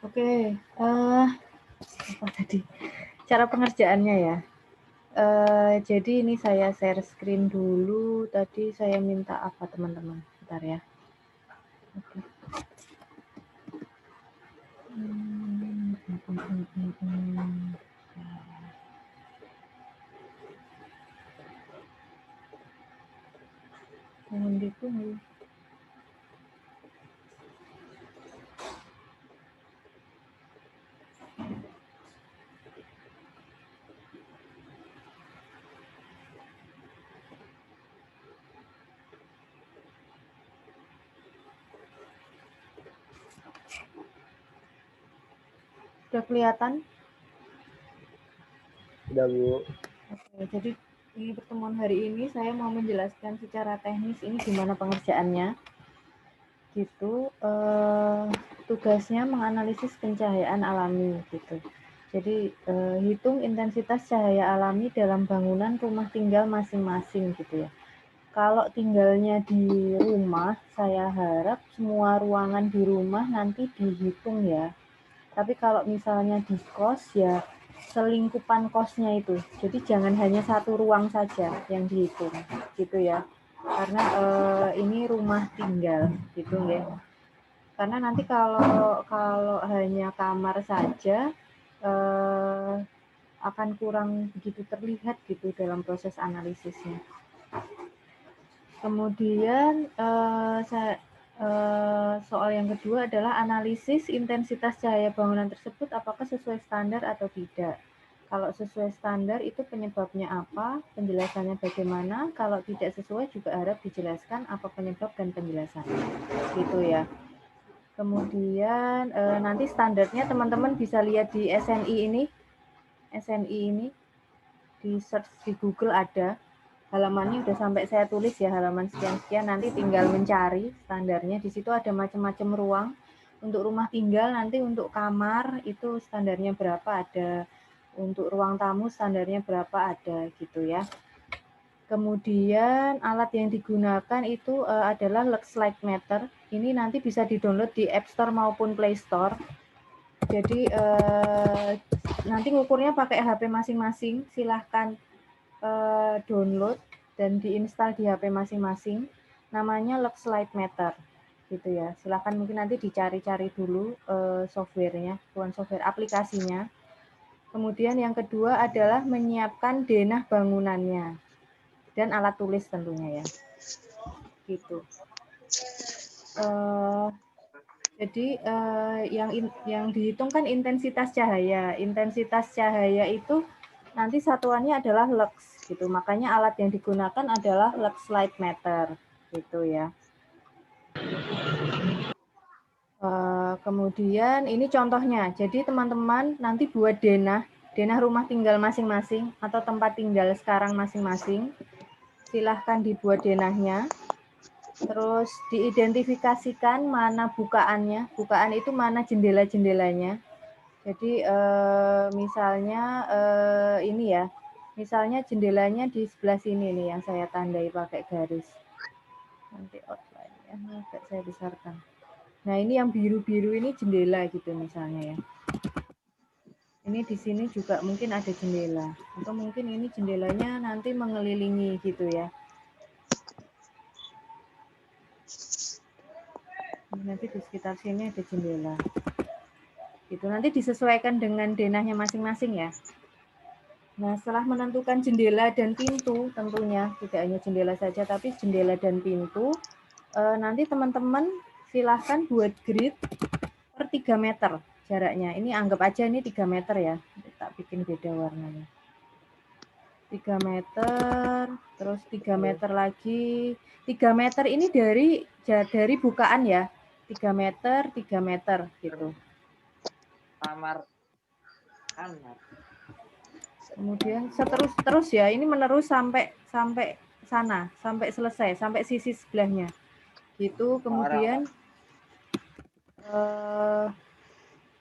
Oke, apa tadi? Cara pengerjaannya ya. Jadi ini saya share screen dulu. Tadi saya minta apa teman-teman? Bentar ya. Oke. Mohon ditunggu. Sudah kelihatan? Udah, Bu. Oke, jadi di pertemuan hari ini saya mau menjelaskan secara teknis ini gimana pengerjaannya. Gitu. Tugasnya menganalisis pencahayaan alami gitu. Jadi hitung intensitas cahaya alami dalam bangunan rumah tinggal masing-masing gitu ya. Kalau tinggalnya di rumah, saya harap semua ruangan di rumah nanti dihitung ya. Tapi kalau misalnya di kos ya selingkupan kosnya itu. Jadi jangan hanya satu ruang saja yang dihitung gitu ya. Karena ini rumah tinggal gitu ya. Karena nanti kalau hanya kamar saja akan kurang begitu terlihat gitu dalam proses analisisnya. Kemudian soal yang kedua adalah analisis intensitas cahaya bangunan tersebut apakah sesuai standar atau tidak. Kalau sesuai standar itu penyebabnya apa, penjelasannya bagaimana, kalau tidak sesuai juga harap dijelaskan apa penyebab dan penjelasannya. Gitu ya. Kemudian nanti standarnya teman-teman bisa lihat di SNI ini di search di Google ada. Halamannya udah sampai saya tulis ya, halaman sekian-sekian, nanti tinggal mencari standarnya. Di situ ada macam-macam ruang. Untuk rumah tinggal nanti untuk kamar itu standarnya berapa ada. Untuk ruang tamu standarnya berapa ada gitu ya. Kemudian alat yang digunakan itu adalah Lux Light Meter. Ini nanti bisa di-download di App Store maupun Play Store. Jadi nanti ngukurnya pakai HP masing-masing. Silahkan download dan diinstal di HP masing-masing. Namanya Lux Light Meter. Gitu ya. Silahkan mungkin nanti dicari-cari dulu softwarenya, bukan software, aplikasinya. Kemudian yang kedua adalah menyiapkan denah bangunannya dan alat tulis tentunya ya. Gitu. Jadi yang dihitung kan intensitas cahaya. Intensitas cahaya itu nanti satuannya adalah lux gitu. Makanya alat yang digunakan adalah lux light meter gitu ya. Kemudian ini contohnya. Jadi teman-teman nanti buat denah rumah tinggal masing-masing atau tempat tinggal sekarang masing-masing. Silahkan dibuat denahnya. Terus diidentifikasikan mana bukaannya. Bukaan itu mana jendela-jendelanya. Jadi misalnya ini ya. Misalnya jendelanya di sebelah sini nih yang saya tandai pakai garis. Nanti outline-nya agak saya besarkan. Nah, ini yang biru-biru ini jendela gitu misalnya ya. Ini di sini juga mungkin ada jendela. Atau mungkin ini jendelanya nanti mengelilingi gitu ya. Nanti di sekitar sini ada jendela. Itu nanti disesuaikan dengan denahnya masing-masing ya. Nah, setelah menentukan jendela dan pintu, tentunya tidak hanya jendela saja, tapi jendela dan pintu, nanti teman-teman silahkan buat grid per 3 meter jaraknya. Ini anggap aja ini 3 meter ya, tak bikin beda warnanya. 3 meter, terus 3 meter lagi. 3 meter ini dari bukaan ya, 3 meter gitu. Kamar. Kemudian terus ya, ini menerus sampai sana, sampai selesai, sampai sisi sebelahnya. Gitu, kemudian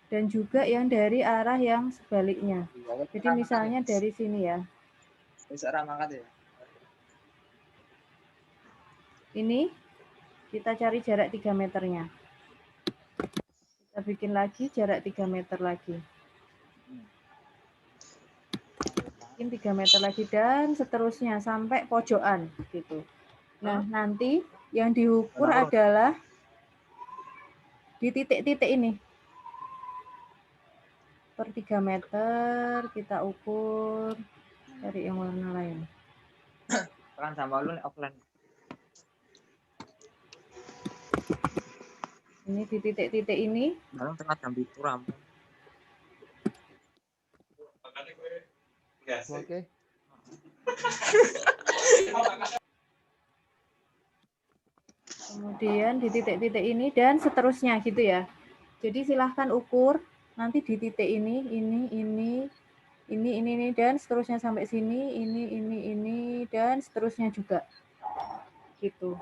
dan juga yang dari arah yang sebaliknya. Jadi misalnya dari sini ya. Ini kita cari jarak 3 meternya. Kita Kita bikin lagi jarak 3 meter lagi. Bikin 3 meter lagi dan seterusnya sampai pojokan gitu. Nah, nanti yang diukur adalah di titik-titik ini. Per 3 meter kita ukur, cari yang warna lain. Kan sama lu nih offline. Ini di titik-titik ini. Dalam tengah jam itu rampung. Oke. Kemudian di titik-titik ini dan seterusnya gitu ya. Jadi silahkan ukur nanti di titik ini, ini dan seterusnya sampai sini, ini dan seterusnya juga. Gitu.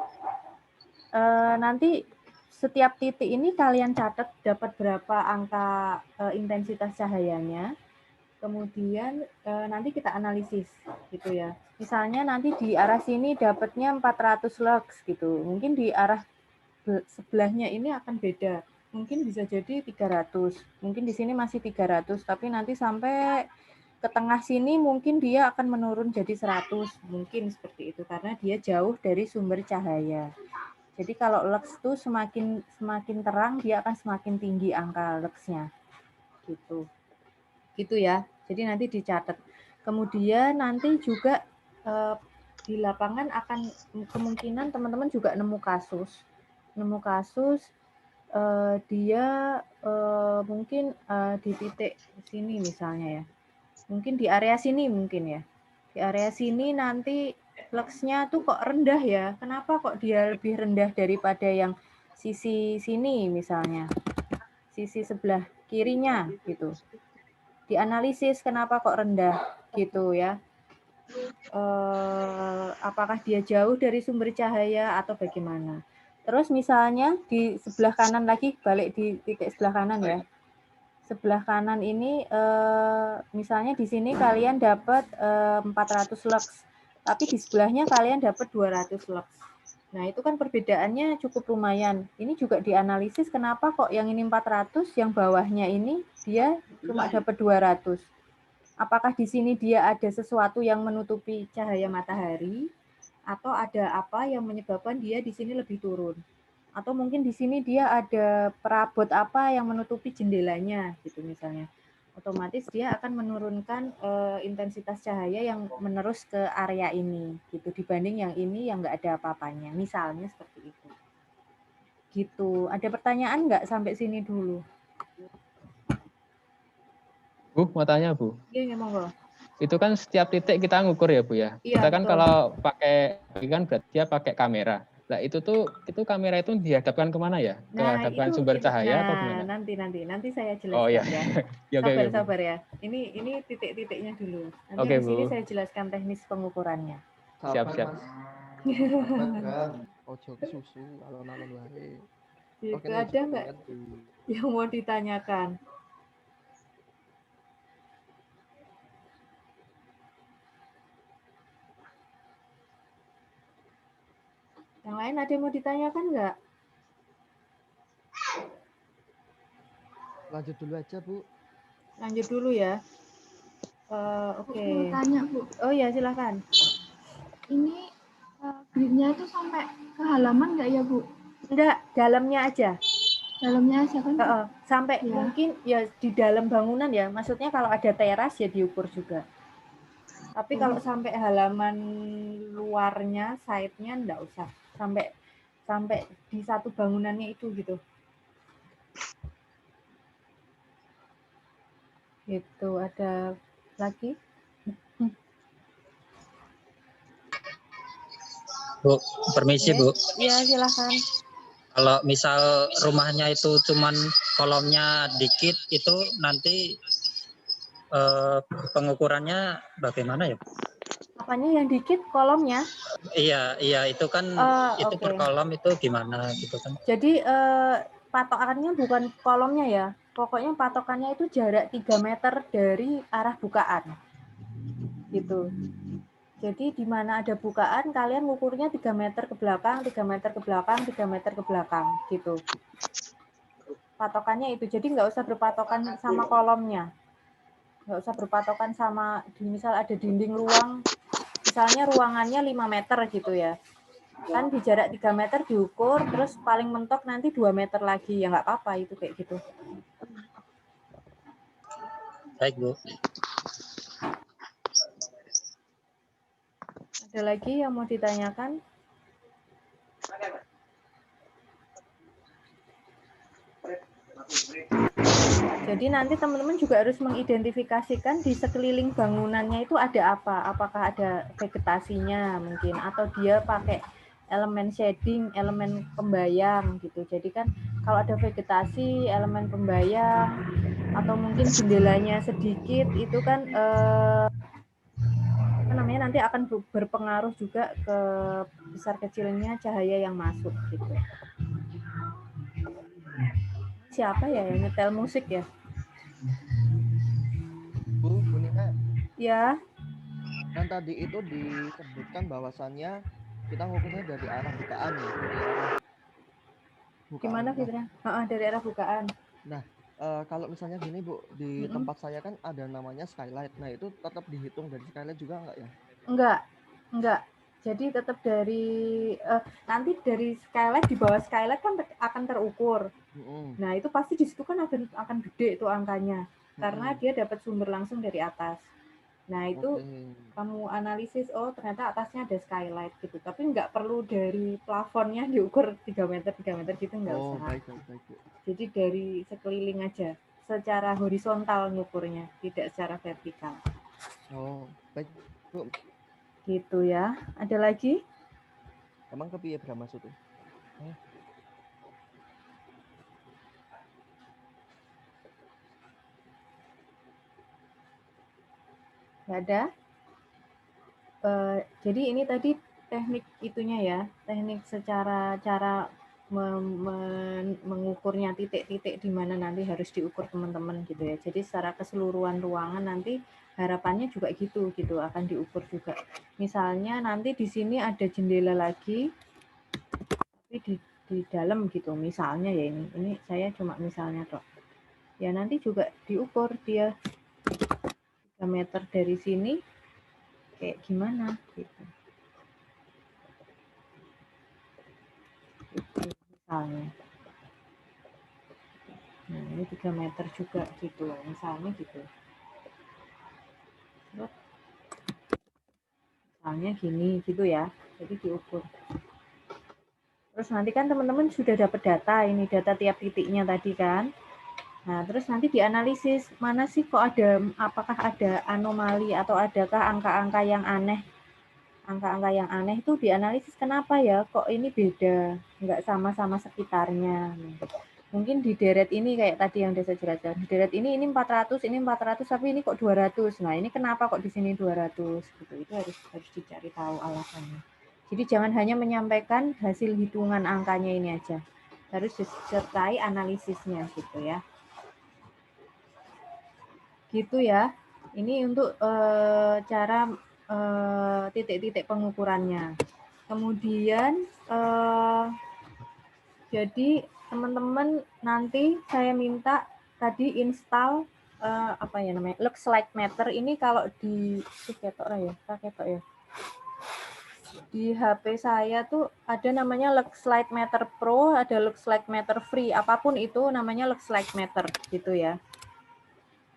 Nanti setiap titik ini kalian catat dapat berapa angka intensitas cahayanya. Kemudian nanti kita analisis gitu ya. Misalnya nanti di arah sini dapatnya 400 lux gitu. Mungkin di arah sebelahnya ini akan beda. Mungkin bisa jadi 300. Mungkin di sini masih 300, tapi nanti sampai ke tengah sini mungkin dia akan menurun jadi 100. Mungkin seperti itu karena dia jauh dari sumber cahaya. Jadi kalau lux itu semakin terang dia akan semakin tinggi angka luxnya. Gitu. Gitu ya. Jadi nanti dicatat. Kemudian nanti juga di lapangan akan kemungkinan teman-teman juga nemu kasus dia mungkin di titik sini misalnya ya. Mungkin di area sini mungkin ya. Di area sini nanti luxnya tuh kok rendah ya. Kenapa kok dia lebih rendah daripada yang sisi sini misalnya. Sisi sebelah kirinya gitu. Dianalisis kenapa kok rendah gitu ya. Apakah dia jauh dari sumber cahaya atau bagaimana. Terus misalnya di sebelah kanan lagi, balik di titik sebelah kanan ya. Sebelah kanan ini misalnya di sini kalian dapat 400 lux, tapi di sebelahnya kalian dapat 200 lux. Nah, itu kan perbedaannya cukup lumayan. Ini juga dianalisis kenapa kok yang ini 400, yang bawahnya ini dia cuma dapat 200. Apakah di sini dia ada sesuatu yang menutupi cahaya matahari atau ada apa yang menyebabkan dia di sini lebih turun? Atau mungkin di sini dia ada perabot apa yang menutupi jendelanya gitu misalnya. Otomatis dia akan menurunkan intensitas cahaya yang menerus ke area ini gitu dibanding yang ini yang nggak ada apa-apanya. Misalnya seperti itu. Gitu. Ada pertanyaan nggak sampai sini dulu? Bu, mau tanya Bu. Iya, monggo. Itu kan setiap titik kita ngukur ya Bu ya. Iya, Kita kan betul. kalau pakai kan berarti dia pakai kamera. Nah itu kamera itu dihadapkan kemana ya? Nah, Kehadapkan itu sumber cahaya atau nah gimana? nanti saya Oh ya, jelaskan ya. ya oke Bu. Sabar ya. Ini titik-titiknya dulu. Nanti Oke, di sini Bu. saya jelaskan teknis pengukurannya. Siap. Ojo susu alon-alon wae. Itu ada nggak yang mau ditanyakan? Yang lain ada yang mau ditanyakan nggak? Lanjut dulu aja, Bu. Lanjut dulu ya. Oke. Mau tanya, Bu. Oh ya, silakan. Ini gridnya itu sampai ke halaman nggak ya, Bu? Enggak, dalamnya aja. Dalamnya aja kan? Sampai ya. Mungkin ya di dalam bangunan ya. Maksudnya kalau ada teras ya diukur juga. Tapi kalau sampai halaman luarnya, side-nya enggak usah. Sampai di satu bangunannya itu gitu. Gitu, ada lagi? Bu, permisi Bu. Iya, silakan. Kalau misal rumahnya itu cuman kolomnya dikit, itu nanti pengukurannya bagaimana ya? Apanya yang dikit kolomnya? Iya itu kan itu okay. per kolom itu gimana gitu kan? Jadi patokannya bukan kolomnya ya. Pokoknya patokannya itu jarak 3 meter dari arah bukaan. Gitu. Jadi di mana ada bukaan, kalian ngukurnya 3 meter ke belakang, 3 meter ke belakang, 3 meter ke belakang, gitu. patokannya itu. Jadi nggak usah berpatokan sama kolomnya. Nggak usah berpatokan sama, misal ada dinding ruang, misalnya ruangannya 5 meter gitu ya. Kan di jarak 3 meter diukur, terus paling mentok nanti 2 meter lagi. Ya nggak apa-apa itu kayak gitu. Baik, Bu. Ada lagi yang mau ditanyakan? Jadi nanti teman-teman juga harus mengidentifikasikan di sekeliling bangunannya itu ada apa. Apakah ada vegetasinya mungkin, atau dia pakai elemen shading, elemen pembayang gitu. Jadi kan kalau ada vegetasi, elemen pembayang, atau mungkin jendelanya sedikit, itu kan apa namanya, nanti akan berpengaruh juga ke besar kecilnya cahaya yang masuk gitu. Siapa ya yang nyetel musik ya? Bu Nina, Ya, kan tadi itu disebutkan bahwasannya kita ngukurnya dari arah bukaan ya, dari arah bukaan. gimana Nah, Fitra? Dari arah bukaan. kalau misalnya gini Bu, di Mm-mm. tempat saya kan ada namanya skylight. Nah, itu tetap dihitung dari skylight juga nggak ya? Enggak. Jadi tetap dari nanti dari skylight, di bawah skylight kan akan terukur. Mm-mm. Nah, itu pasti di situ kan akan gede itu angkanya. Karena Mm-mm. dia dapat sumber langsung dari atas. Nah, itu Oke. kamu analisis, oh ternyata atasnya ada skylight gitu. Tapi nggak perlu dari plafonnya diukur 3 meter gitu, nggak Oh, usah. baik. Jadi dari sekeliling aja, secara horizontal ngukurnya, tidak secara vertikal. Oh, baik Bu. Gitu ya. Ada lagi? Emang kepiye berapa maksud tuh? Nggak ada? Jadi ini tadi teknik itunya ya, teknik secara cara mengukurnya, titik-titik di mana nanti harus diukur teman-teman gitu ya. Jadi secara keseluruhan ruangan nanti harapannya juga gitu akan diukur juga. Misalnya nanti di sini ada jendela lagi, tapi di dalam gitu. Misalnya ya ini saya cuma misalnya toh. Ya nanti juga diukur dia 3 meter dari sini kayak gimana gitu. Misalnya. Nah, ini 3 meter juga gitu, misalnya gitu. Terus, misalnya gini gitu ya, jadi diukur. Terus nanti kan teman-teman sudah dapat data, ini data tiap titiknya tadi kan. Nah, terus nanti dianalisis, mana sih kok ada, apakah ada anomali atau adakah angka-angka yang aneh. Angka-angka yang aneh itu dianalisis, kenapa ya kok ini beda, nggak sama-sama sekitarnya. Mungkin di deret ini kayak tadi yang saya jelaskan, di deret ini 400, tapi ini kok 200. Nah, ini kenapa kok di sini 200 gitu. Itu harus dicari tahu alasannya. Jadi jangan hanya menyampaikan hasil hitungan angkanya ini aja. Harus disertai analisisnya gitu ya. Gitu ya. Ini untuk cara titik-titik pengukurannya. Kemudian jadi teman-teman nanti saya minta tadi install apa ya namanya, Lux Light Meter ini. Kalau di di HP saya tuh ada namanya Lux Light Meter Pro, ada Lux Light Meter Free, apapun itu namanya Lux Light Meter gitu ya.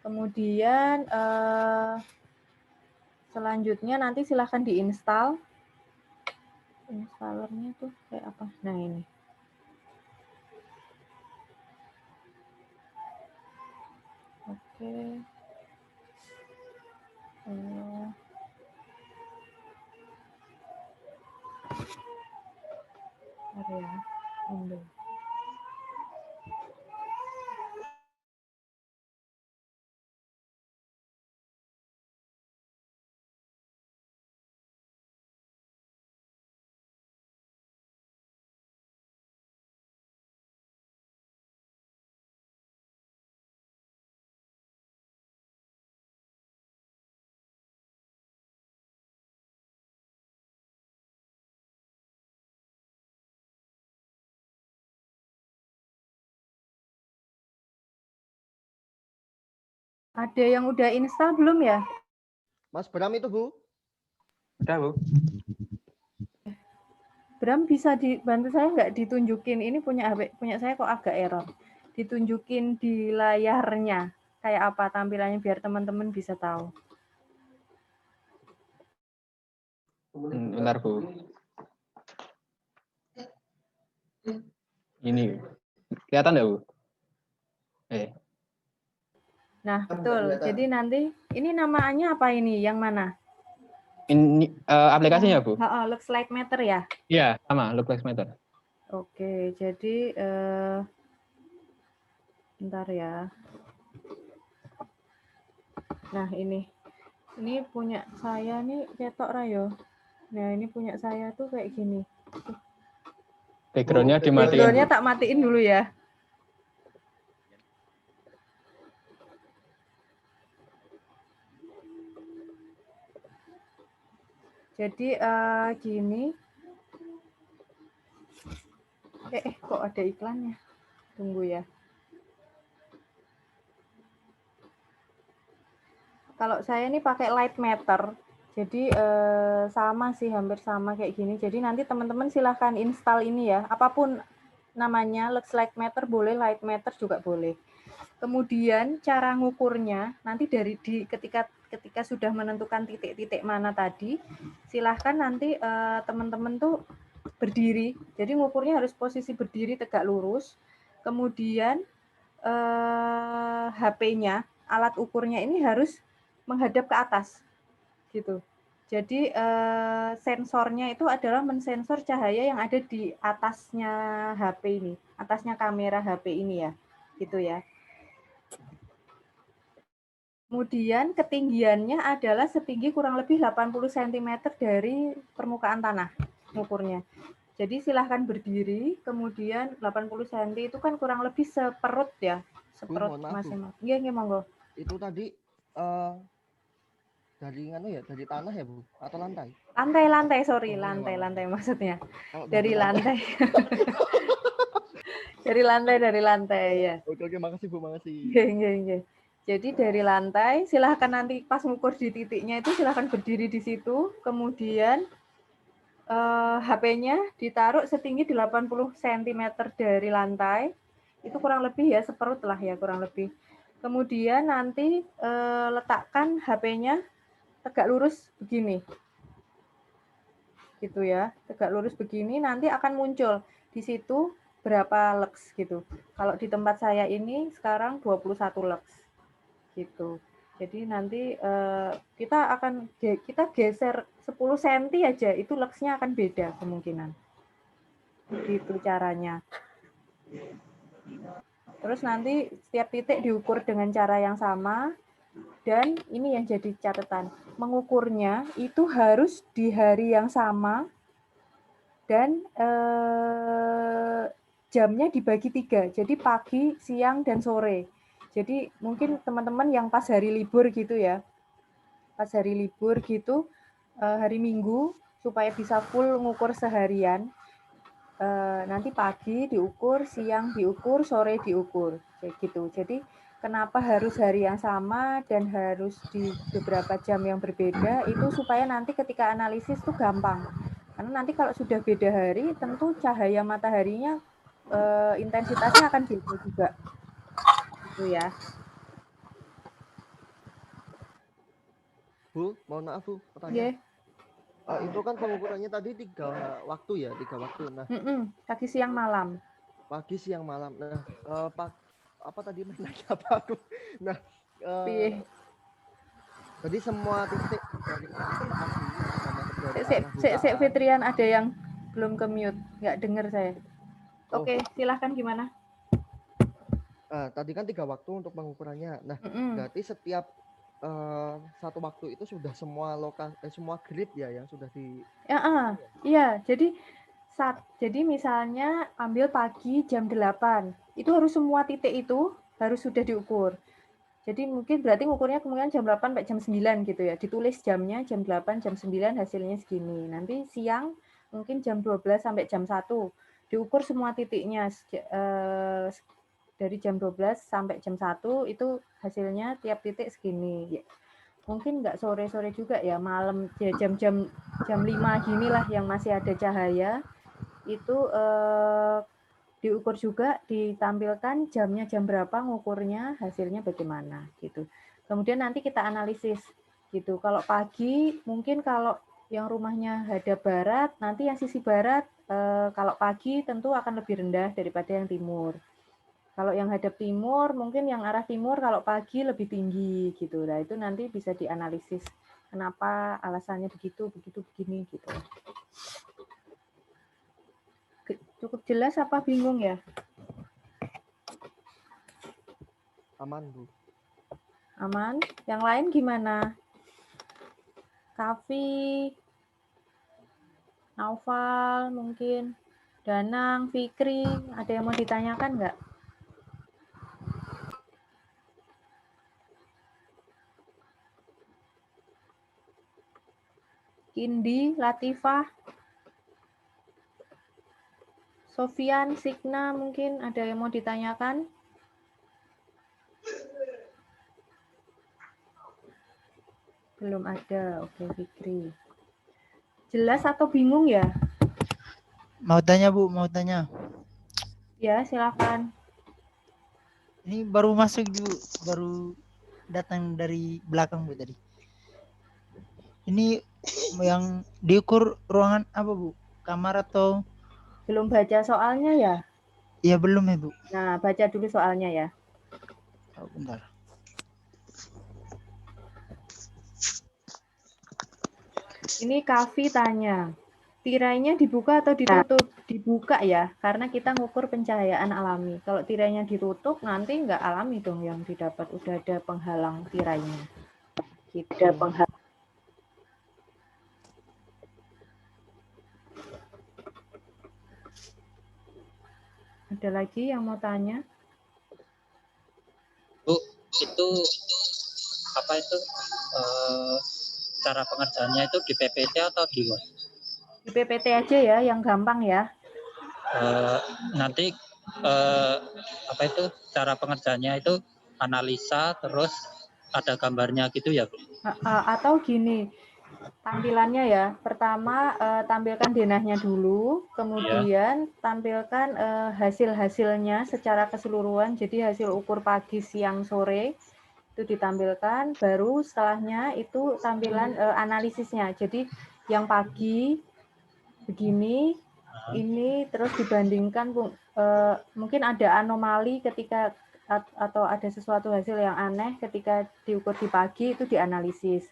Kemudian selanjutnya nanti silahkan diinstal. Installernya tuh kayak apa? Nah ini. Oke. Area Windows. Ada yang udah install belum ya? Mas Bram itu, Bu? Udah, Bu. Bram bisa dibantu saya nggak ditunjukin? Ini punya HP, punya saya kok agak error. Ditunjukin di layarnya kayak apa tampilannya biar teman-teman bisa tahu. Bentar, Bu. Ini. Kelihatan nggak, Bu? Nah, betul. Jadi nanti ini namanya apa ini? Yang mana? Ini aplikasinya, Bu? Looks like Matter ya? Iya, sama, Look Like Matter. Oke, jadi bentar ya. Nah, ini punya saya nih ketok Rayo. Nah, ini punya saya tuh kayak gini. Background-nya dimatiin. Background-nya tak matiin dulu ya. Jadi gini. Kok ada iklannya? Tunggu ya. Kalau saya ini pakai Light Matter, jadi sama sih, hampir sama kayak gini. Jadi nanti teman-teman silahkan install ini ya, apapun namanya, Looks Like Matter boleh, Light Matter juga boleh. Kemudian cara ngukurnya nanti ketika sudah menentukan titik-titik mana tadi, silahkan nanti teman-teman tuh berdiri. Jadi ngukurnya harus posisi berdiri tegak lurus. Kemudian HP-nya, alat ukurnya ini harus menghadap ke atas, gitu. Jadi sensornya itu adalah mensensor cahaya yang ada di atasnya HP ini, atasnya kamera HP ini ya, gitu ya. Kemudian ketinggiannya adalah setinggi kurang lebih 80 cm dari permukaan tanah ngukurnya. Jadi silahkan berdiri, kemudian 80 cm itu kan kurang lebih seperut ya, seperut masing-masing. Iya, monggo. Itu tadi dari tanah ya, Bu? Atau lantai? Lantai, sorry, lantai maksudnya. Dari lantai. Dari lantai ya. Oke, makasih Bu, makasih. Nggih. Jadi dari lantai, silahkan nanti pas ngukur di titiknya itu silahkan berdiri di situ, kemudian HP-nya ditaruh setinggi 80 cm dari lantai, itu kurang lebih ya, seperut lah ya kurang lebih. Kemudian nanti letakkan HP-nya tegak lurus begini. Gitu ya, tegak lurus begini, nanti akan muncul di situ berapa lux gitu. Kalau di tempat saya ini sekarang 21 lux. Gitu. Jadi nanti kita geser 10 cm aja, itu luxnya akan beda kemungkinan. Gitu caranya. Terus nanti setiap titik diukur dengan cara yang sama, dan ini yang jadi catatan, mengukurnya itu harus di hari yang sama dan jamnya dibagi 3, jadi pagi, siang, dan sore. Jadi mungkin teman-teman yang pas hari libur gitu ya, pas hari libur gitu, hari Minggu, supaya bisa full ngukur seharian, nanti pagi diukur, siang diukur, sore diukur, kayak gitu. Jadi kenapa harus hari yang sama dan harus di beberapa jam yang berbeda, itu supaya nanti ketika analisis tuh gampang. Karena nanti kalau sudah beda hari, tentu cahaya mataharinya intensitasnya akan beda juga. Gitu ya. Bu, mohon maaf Bu, pertanyaan. Itu kan pengukurannya tadi 3 waktu ya, 3 waktu. Nah, pagi, siang, malam. Pagi, siang, malam. Nah, apa tadi mainannya apa aku? Nah, jadi semua titik dari Fitrian, ada yang belum ke mute, nggak dengar saya. Oke, silahkan gimana? Tadi kan 3 waktu untuk pengukurannya. Nah, berarti setiap satu waktu itu sudah semua semua grid ya yang sudah di. Iya. Jadi misalnya ambil pagi jam 8, itu harus semua titik itu harus sudah diukur. Jadi mungkin berarti ngukurnya kemungkinan jam 8 sampai jam 9 gitu ya. Ditulis jamnya jam 8, jam 9 hasilnya segini. Nanti siang mungkin jam 12 sampai jam 1. Diukur semua titiknya dari jam 12 sampai jam 1 itu hasilnya tiap titik segini. Mungkin nggak sore-sore juga ya, malam ya jam-jam jam 5 gini lah yang masih ada cahaya, itu diukur juga, ditampilkan jamnya jam berapa, ngukurnya, hasilnya bagaimana gitu. Kemudian nanti kita analisis gitu. Kalau pagi mungkin kalau yang rumahnya hadap barat, nanti yang sisi barat kalau pagi tentu akan lebih rendah daripada yang timur. Kalau yang hadap timur, mungkin yang arah timur kalau pagi lebih tinggi gitu. Nah, itu nanti bisa dianalisis kenapa alasannya begitu, begini gitu. Cukup jelas apa bingung ya? Aman, Bu. Aman? Yang lain gimana? Kavi, Naufal mungkin, Danang, Fikri, ada yang mau ditanyakan nggak? Indi, Latifah, Sofian, Signa mungkin ada yang mau ditanyakan? Belum ada, oke Fikri. Jelas atau bingung ya? Mau tanya Bu, mau tanya. Ya, silakan. Ini baru masuk Bu, baru datang dari belakang Bu tadi. Ini yang diukur ruangan apa Bu? Kamar atau? Belum baca soalnya ya? Ya belum ya Bu. Nah, baca dulu soalnya ya. Oh, bentar. Ini Kavi tanya, tirainya dibuka atau ditutup? Dibuka ya, karena kita ngukur pencahayaan alami. Kalau tirainya ditutup, nanti nggak alami dong yang didapat. Udah ada penghalang tirainya. Gitu. Ada lagi yang mau tanya? Bu, itu apa itu cara pengerjaannya itu di PPT atau di Word? Di PPT aja ya, yang gampang ya. Nanti apa itu cara pengerjaannya itu analisa terus ada gambarnya gitu ya Bu? Atau gini, tampilannya ya. Pertama tampilkan denahnya dulu, kemudian tampilkan hasil-hasilnya secara keseluruhan. Jadi hasil ukur pagi, siang, sore itu ditampilkan. Baru setelahnya itu tampilan analisisnya. Jadi yang pagi begini, ini terus dibandingkan mungkin ada anomali ketika atau ada sesuatu hasil yang aneh ketika diukur di pagi itu dianalisis.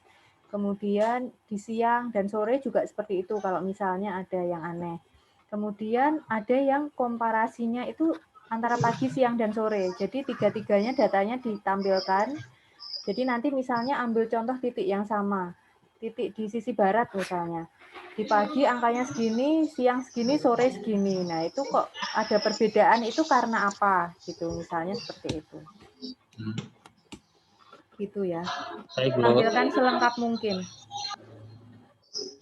Kemudian di siang dan sore juga seperti itu kalau misalnya ada yang aneh. Kemudian ada yang komparasinya itu antara pagi, siang, dan sore. Jadi tiga-tiganya datanya ditampilkan. Jadi nanti misalnya ambil contoh titik yang sama. Titik di sisi barat misalnya. Di pagi angkanya segini, siang segini, sore segini. Nah, itu kok ada perbedaan itu karena apa? Gitu, misalnya seperti itu. Gitu ya. Tampilkan selengkap mungkin.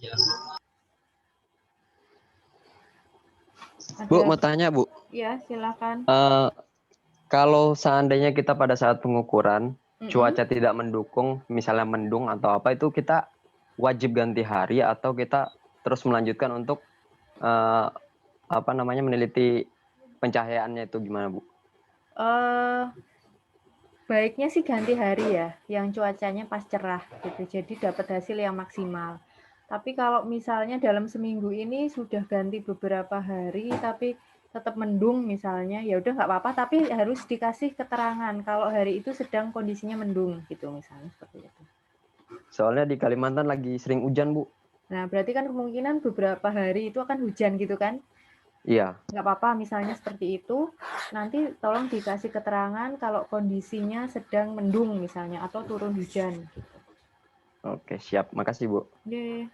Ya. Bu, mau tanya Bu. Ya, silakan. Kalau seandainya kita pada saat pengukuran cuaca tidak mendukung, misalnya mendung atau apa, itu kita wajib ganti hari atau kita terus melanjutkan untuk meneliti pencahayaannya itu gimana Bu? Baiknya sih ganti hari ya, yang cuacanya pas cerah gitu. Jadi dapat hasil yang maksimal. Tapi kalau misalnya dalam seminggu ini sudah ganti beberapa hari tapi tetap mendung misalnya, ya udah nggak apa-apa tapi harus dikasih keterangan kalau hari itu sedang kondisinya mendung gitu misalnya seperti itu. Soalnya di Kalimantan lagi sering hujan Bu. Nah, berarti kan kemungkinan beberapa hari itu akan hujan gitu kan? Iya. Nggak apa-apa misalnya seperti itu, nanti tolong dikasih keterangan kalau kondisinya sedang mendung misalnya atau turun hujan. Oke, siap. Makasih Bu. Oke.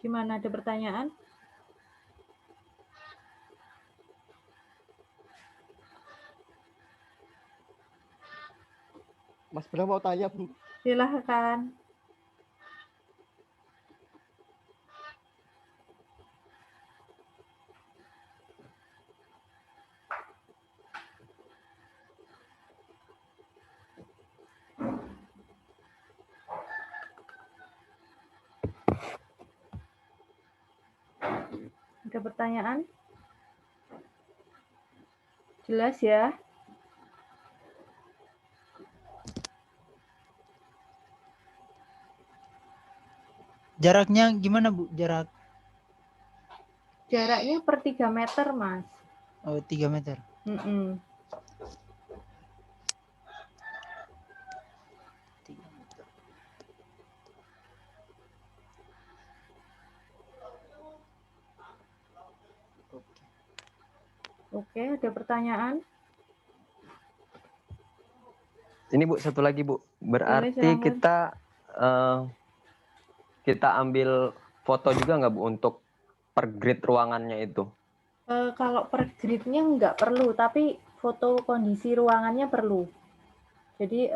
Gimana, ada pertanyaan? Mas Bram mau tanya, Bu. Silahkan. Ada pertanyaan? Jelas ya? Jaraknya gimana, Bu? Jaraknya per 3 meter, Mas. Oh, 3 meter. Mm-mm. 3 meter. Oke. Oke, ada pertanyaan? Ini Bu, satu lagi Bu. Berarti silahkan. kita ambil foto juga nggak Bu untuk per grid ruangannya itu? Kalau per grid-nya nggak perlu, tapi foto kondisi ruangannya perlu. Jadi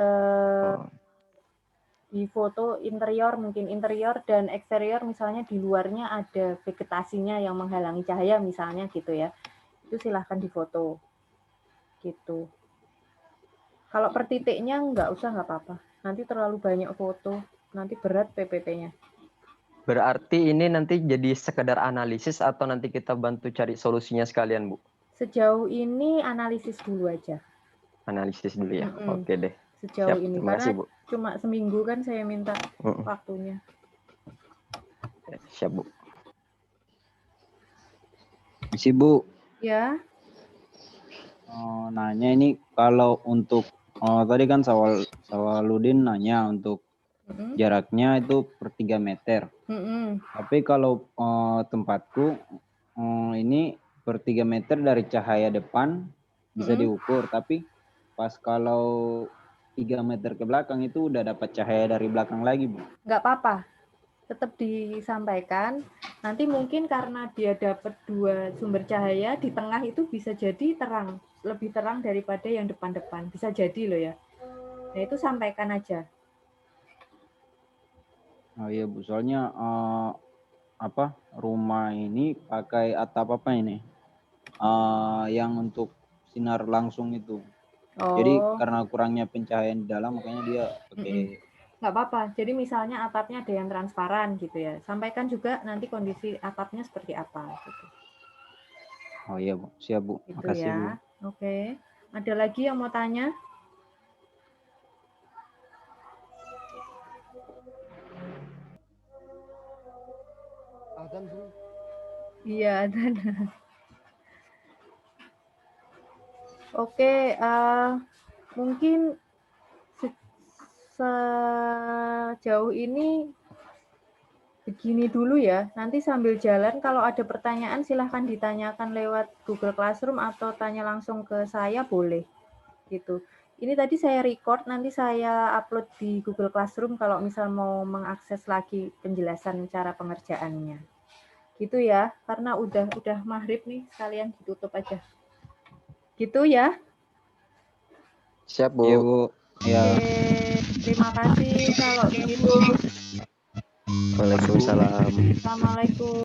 di foto interior, mungkin interior dan eksterior, misalnya di luarnya ada vegetasinya yang menghalangi cahaya misalnya gitu ya. Itu silahkan difoto. Gitu. Kalau per titiknya nggak usah, nggak apa-apa. Nanti terlalu banyak foto, nanti berat PPT-nya. Berarti ini nanti jadi sekedar analisis atau nanti kita bantu cari solusinya sekalian, Bu? Sejauh ini analisis dulu aja. Analisis dulu ya. Oke deh. Sejauh Siap, ini terima kasih, karena Bu. cuma seminggu kan saya minta waktunya. Siap, Bu. Misi Bu, Ya. nanya ini kalau untuk tadi kan Sawaludin nanya untuk jaraknya itu per 3 meter. Tapi kalau tempatku ini per 3 meter dari cahaya depan bisa diukur, tapi pas kalau 3 meter ke belakang itu udah dapat cahaya dari belakang lagi, Bu. Nggak apa-apa, tetap disampaikan. Nanti mungkin karena dia dapat 2 sumber cahaya, di tengah itu bisa jadi terang, lebih terang daripada yang depan-depan. Bisa jadi loh ya. Nah itu sampaikan aja. Oh iya Bu, soalnya rumah ini pakai atap apa ini? Yang untuk sinar langsung itu. Jadi karena kurangnya pencahayaan di dalam makanya dia pakai. Nggak apa-apa. Jadi misalnya atapnya ada yang transparan gitu ya. Sampaikan juga nanti kondisi atapnya seperti apa. Gitu. Oh iya Bu, siap Bu. Gitu Makasih ya. Bu. Oke. Ada lagi yang mau tanya? Adzan Bu. Iya, adzan. Oke, mungkin sejauh ini begini dulu ya. Nanti sambil jalan kalau ada pertanyaan silahkan ditanyakan lewat Google Classroom atau tanya langsung ke saya boleh. Gitu. Ini tadi saya record, nanti saya upload di Google Classroom kalau misal mau mengakses lagi penjelasan cara pengerjaannya. Gitu ya, karena udah maghrib nih, sekalian ditutup aja. Gitu ya. Siap, Bu. Iya, Bu. Ya. Oke, terima kasih kalau begitu. Waalaikumsalam. Assalamualaikum.